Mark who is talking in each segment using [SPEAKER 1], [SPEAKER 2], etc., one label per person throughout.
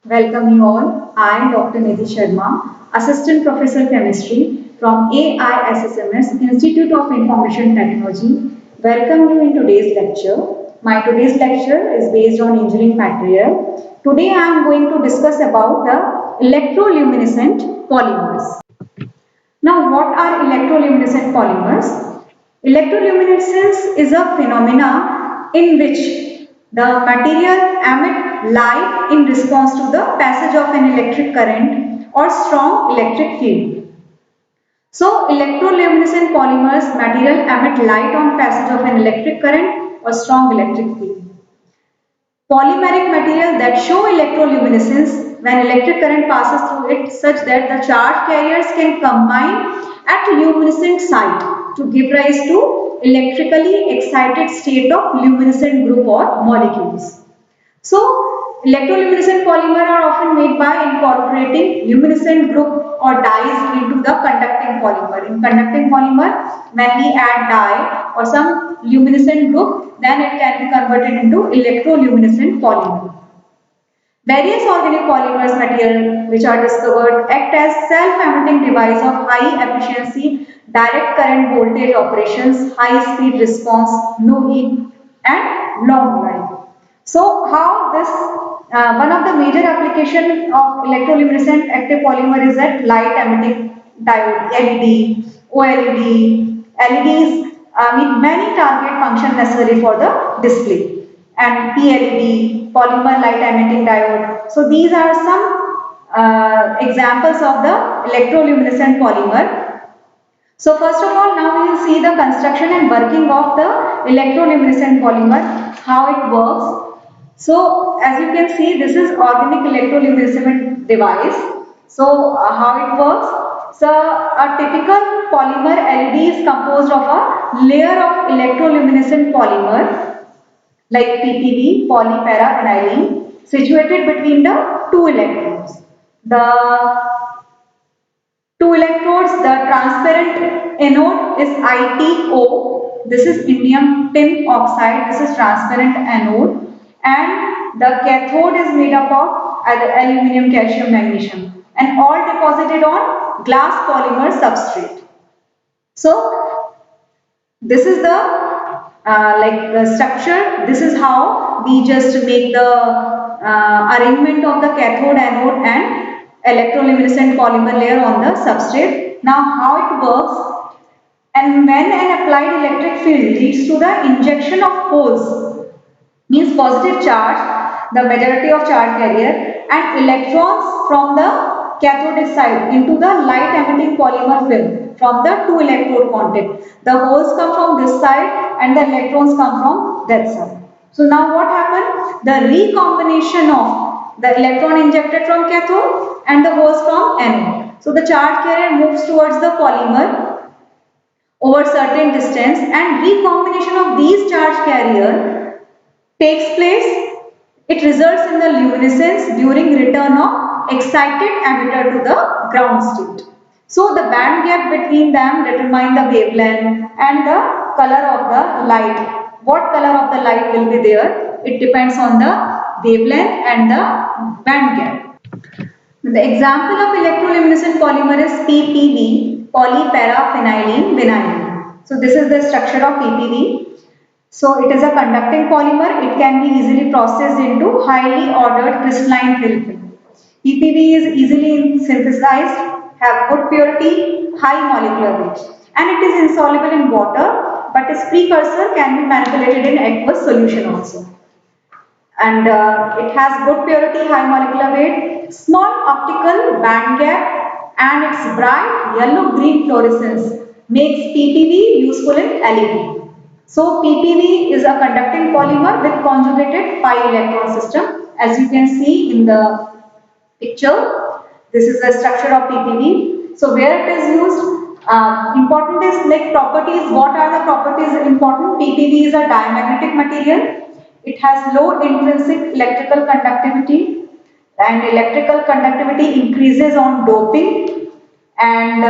[SPEAKER 1] Welcome you all. I am Dr. Nidhi Sharma, Assistant Professor Chemistry from AISSMS Institute of Information Technology. Welcome you in today's lecture. My today's lecture is based on engineering material. Today I am going to discuss about the electroluminescent polymers. Now, what are electroluminescent polymers? Electroluminescence is a phenomena in which the material emit light in response to the passage of an electric current or strong electric field. So, electroluminescent polymers material emit light on passage of an electric current or strong electric field. Polymeric material that show electroluminescence when electric current passes through it such that the charge carriers can combine at luminescent site to give rise to electrically excited state of luminescent group or molecules. So, electroluminescent polymer are often made by incorporating luminescent group or dyes into the conducting polymer. In conducting polymer, when we add dye or some luminescent group, then it can be converted into electroluminescent polymer. Various organic polymers material which are discovered act as self-emitting device of high efficiency, direct current voltage operations, high speed response, no heat and long life. So how this one of the major application of electroluminescent active polymer is that light emitting diode, LED, OLED, LEDs meet many target functions necessary for the display, and PLED, polymer light emitting diode. So these are some examples of the electroluminescent polymer. So first of all, now we will see the construction and working of the electroluminescent polymer, how it works. So as you can see, this is organic electroluminescent device. So how it works? So a typical polymer LED is composed of a layer of electroluminescent polymer like PPV, polyparavinylene, situated between the two electrodes. The two electrodes, the transparent anode is ITO, this is indium tin oxide, this is transparent anode, and the cathode is made up of aluminum, calcium, magnesium, and all deposited on glass polymer substrate. So this is the like the structure. This is how we just make the arrangement of the cathode, anode and electroluminescent polymer layer on the substrate. Now how it works, and when an applied electric field leads to the injection of holes, means positive charge, the majority of charge carrier, and electrons from the cathodic side into the light emitting polymer film from the two electrode contact. The holes come from this side and the electrons come from that side. So now what happened? The recombination of the electron injected from cathode and the holes from anode. So the charge carrier moves towards the polymer over certain distance, and recombination of these charge carrier takes place. It results in the luminescence during return of excited emitter to the ground state. So the band gap between them determine the wavelength and the color of the light. What color of the light will be there? It depends on the wavelength and the band gap. The example of electroluminescent polymer is PPV, polyparavinylene vinyl. So this is the structure of PPV. So it is a conducting polymer. It can be easily processed into highly ordered crystalline film. PPV is easily synthesized, have good purity, high molecular weight, and it is insoluble in water, but its precursor can be manipulated in aqueous solution also. And it has good purity, high molecular weight, small optical band gap, and its bright yellow-green fluorescence makes PPV useful in LED. So PPV is a conducting polymer with conjugated pi electron system. As you can see in the picture, this is the structure of PPV. So where it is used, important is like properties. What are the properties important? PPV is a diamagnetic material. It has low intrinsic electrical conductivity, and electrical conductivity increases on doping, and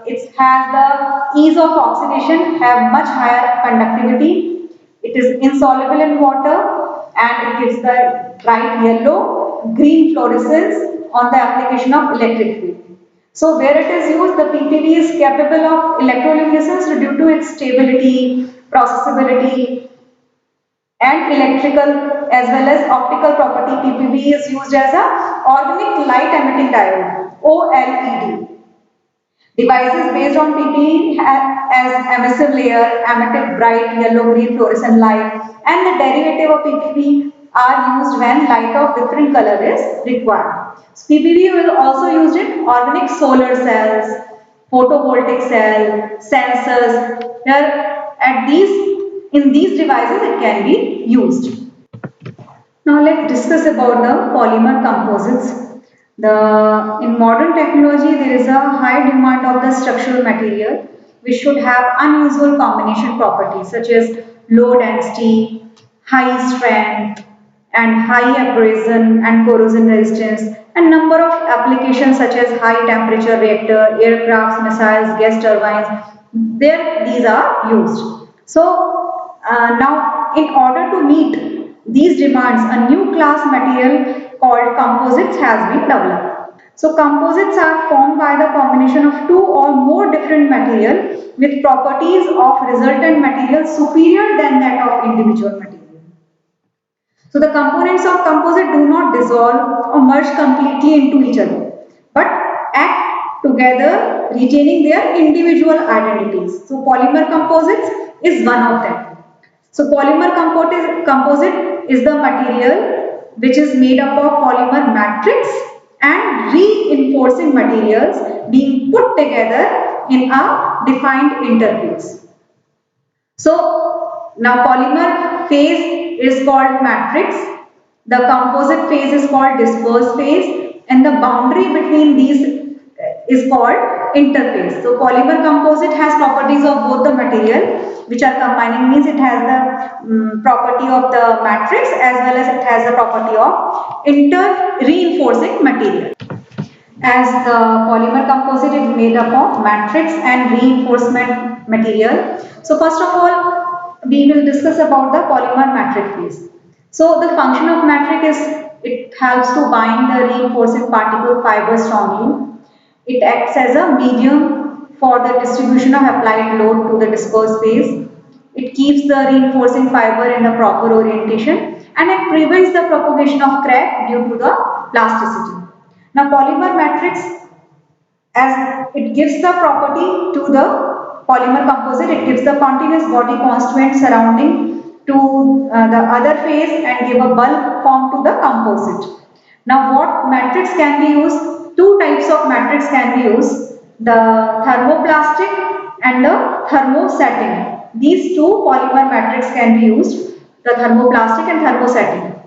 [SPEAKER 1] it has the ease of oxidation, have much higher conductivity. It is insoluble in water and it gives the bright yellow show green fluorescence on the application of electric field. So where it is used, the PPV is capable of electroluminescence due to its stability, processability, and electrical as well as optical property. PPV is used as a organic light emitting diode, OLED. Devices based on PPE as emissive layer, emitted bright yellow-green fluorescent light, and the derivative of PPE are used when light of different color is required. So PPE will also used in organic solar cells, photovoltaic cell, sensors. Here at in these devices it can be used. Now let's discuss about the polymer composites. In modern technology, there is a high demand of the structural material which should have unusual combination properties such as low density, high strength, and high abrasion and corrosion resistance, and number of applications such as high temperature reactor, aircrafts, missiles, gas turbines. There these are used. So now in order to meet these demands, a new class material called composites has been developed. So composites are formed by the combination of two or more different material with properties of resultant material superior than that of individual material. So the components of composite do not dissolve or merge completely into each other, but act together retaining their individual identities. So polymer composites is one of them. So polymer composite is the material which is made up of polymer matrix and reinforcing materials being put together in a defined interface. So now polymer phase is called matrix, the composite phase is called disperse phase, and the boundary between these is called interface. So polymer composite has properties of both the material which are combining, means it has the property of the matrix as well as it has the property of inter-reinforcing material. As the polymer composite is made up of matrix and reinforcement material. So first of all, we will discuss about the polymer matrix phase. So the function of matrix is it helps to bind the reinforcing particle fiber strongly. It acts as a medium for the distribution of applied load to the disperse phase. It keeps the reinforcing fiber in the proper orientation and it prevents the propagation of crack due to the plasticity. Now polymer matrix, as it gives the property to the polymer composite, it gives the continuous body constituent surrounding to the other phase and give a bulk form to the composite. Now what matrix can be used? Two types of matrix can be used, the thermoplastic and the thermosetting. These two polymer matrix can be used, the thermoplastic and thermosetting.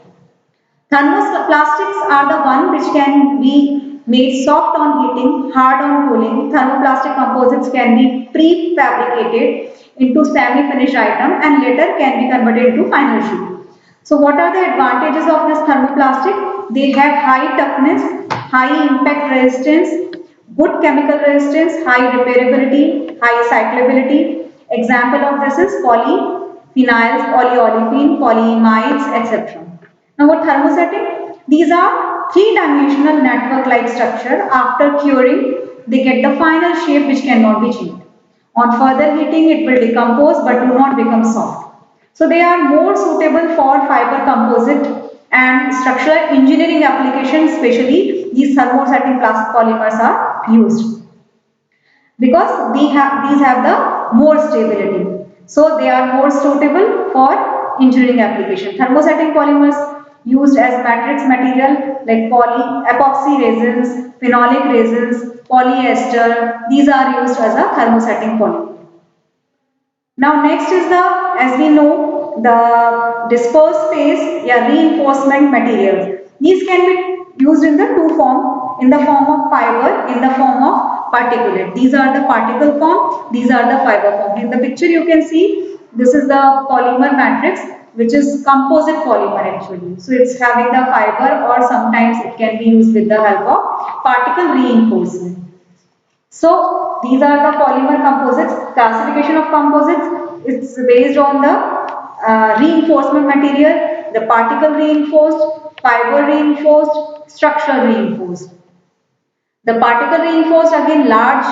[SPEAKER 1] Thermoplastics are the one which can be made soft on heating, hard on cooling. Thermoplastic composites can be prefabricated into semi-finished item and later can be converted into final sheet. So what are the advantages of this thermoplastic? They have high toughness, high impact resistance, good chemical resistance, high repairability, high cyclability. Example of this is polyphenols, polyolefin, polyamides, etc. Now what thermosetting? These are three-dimensional network-like structure. After curing, they get the final shape which cannot be changed. On further heating, it will decompose but do not become soft. So they are more suitable for fiber composite and structural engineering applications, especially these thermosetting plastic polymers are used. Because these have the more stability. So they are more suitable for engineering application. Thermosetting polymers used as matrix material like epoxy resins, phenolic resins, polyester. These are used as a thermosetting polymer. Now next is as we know, the disperse phase, reinforcement materials. These can be used in the two form, in the form of fiber, in the form of particulate. These are the particle form, these are the fiber form. In the picture you can see, this is the polymer matrix, which is composite polymer actually. So it's having the fiber or sometimes it can be used with the help of particle reinforcement. So these are the polymer composites. Classification of composites, it's based on the reinforcement material, the particle reinforced, fiber reinforced, structural reinforced. The particle reinforced, again large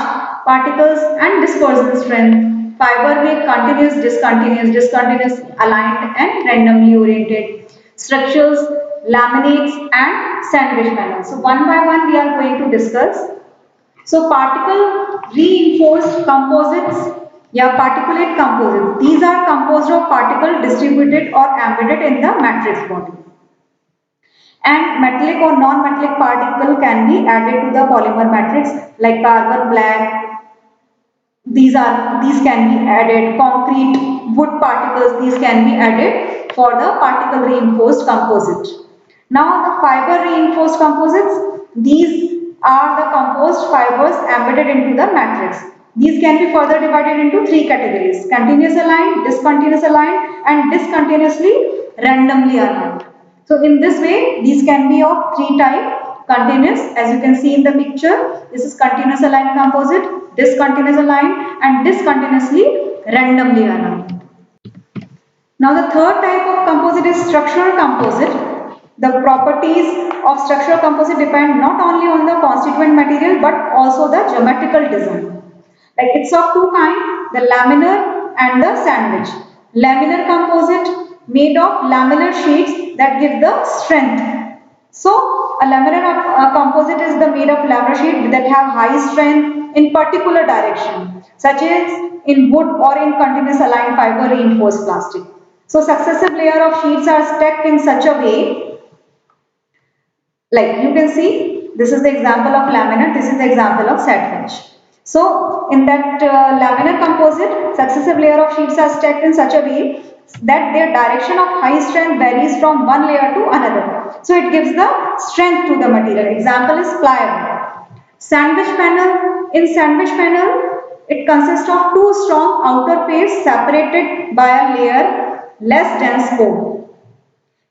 [SPEAKER 1] particles and dispersion strength. Fiber weight continuous, discontinuous, discontinuous, aligned and randomly oriented. Structures, laminates and sandwich panels. So one by one we are going to discuss. So particle reinforced composites, yeah, particulate composites. These are composed of particle distributed or embedded in the matrix body. And metallic or non-metallic particle can be added to the polymer matrix like carbon black. These can be added. Concrete, wood particles, these can be added for the particle reinforced composite. Now the fiber reinforced composites, these are the composed fibers embedded into the matrix. These can be further divided into three categories: continuous aligned, discontinuous aligned and discontinuously randomly aligned. So in this way, these can be of three types. Continuous, as you can see in the picture, this is continuous aligned composite, discontinuous aligned and discontinuously randomly aligned. Now the third type of composite is structural composite. The properties of structural composite depend not only on the constituent material but also the geometrical design. Like it's of two kinds, the laminar and the sandwich. Laminar composite made of lamellar sheets that give the strength. So a laminar composite is the made of lamellar sheet that have high strength in particular direction, such as in wood or in continuous aligned fiber reinforced plastic. So successive layer of sheets are stacked in such a way, like you can see, this is the example of laminar, this is the example of sandwich. So in that laminar composite, successive layer of sheets are stacked in such a way that their direction of high strength varies from one layer to another. So it gives the strength to the material. Example is plywood. Sandwich panel. In sandwich panel, it consists of two strong outer face separated by a layer less dense core.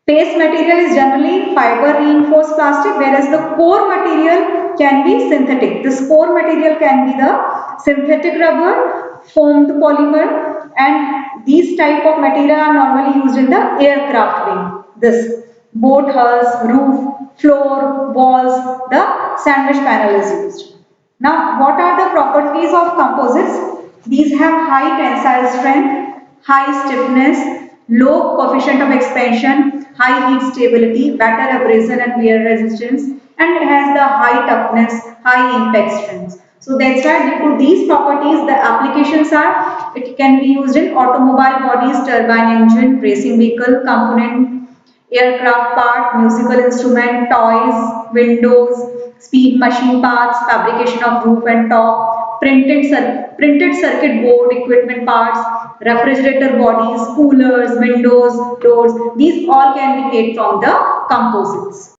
[SPEAKER 1] Base material is generally fiber reinforced plastic, whereas the core material can be synthetic. This core material can be the synthetic rubber, foamed polymer, and these type of material are normally used in the aircraft wing. This boat hulls, roof, floor, walls, the sandwich panel is used. Now, what are the properties of composites? These have high tensile strength, high stiffness, low coefficient of expansion, high heat stability, better abrasion and wear resistance, and it has the high toughness, high impact strength. So that's why due to these properties, the applications are, it can be used in automobile bodies, turbine engine, racing vehicle, component, aircraft part, musical instrument, toys, windows, speed machine parts, fabrication of roof and top, printed circuit board equipment parts, refrigerator bodies, coolers, windows, doors. These all can be made from the composites.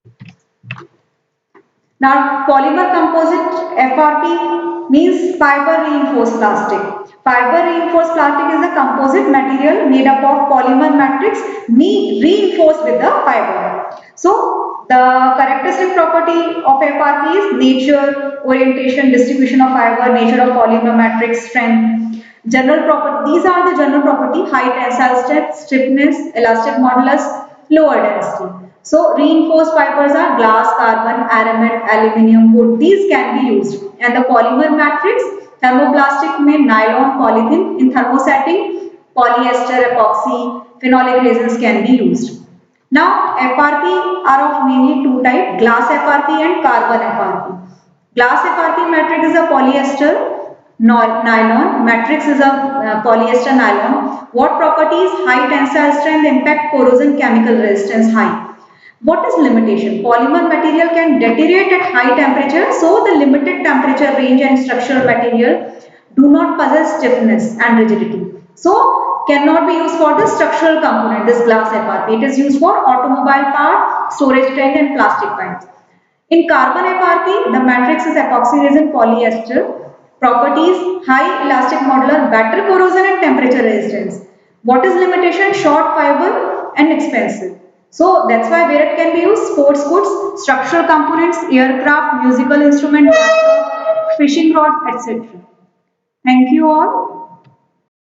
[SPEAKER 1] Now polymer composite FRP means fiber reinforced plastic. Fiber reinforced plastic is a composite material made up of polymer matrix reinforced with the fiber. So the characteristic property of FRP is nature, orientation, distribution of fiber, nature of polymer matrix, strength. General property, these are the general property: high tensile strength, stiffness, elastic modulus, lower density. So reinforced fibers are glass, carbon, aramid, aluminium, wood. These can be used. And the polymer matrix, thermoplastic में nylon, polythene. In thermosetting, polyester, epoxy, phenolic resins can be used. Now FRP are of mainly two types: glass FRP and carbon FRP. Glass FRP matrix is a polyester nylon, matrix is a polyester nylon. What properties? High tensile strength, impact, corrosion, chemical resistance high. What is limitation? Polymer material can deteriorate at high temperature, so the limited temperature range and structural material do not possess stiffness and rigidity. So cannot be used for the structural component, this glass FRP. It is used for automobile part, storage tank and plastic pipes. In carbon FRP, the matrix is epoxy resin polyester. Properties: high elastic modular, better corrosion and temperature resistance. What is limitation? Short fiber and expensive. So that's why where it can be used: sports goods, structural components, aircraft, musical instrument, laptop, fishing rod, etc. Thank you all.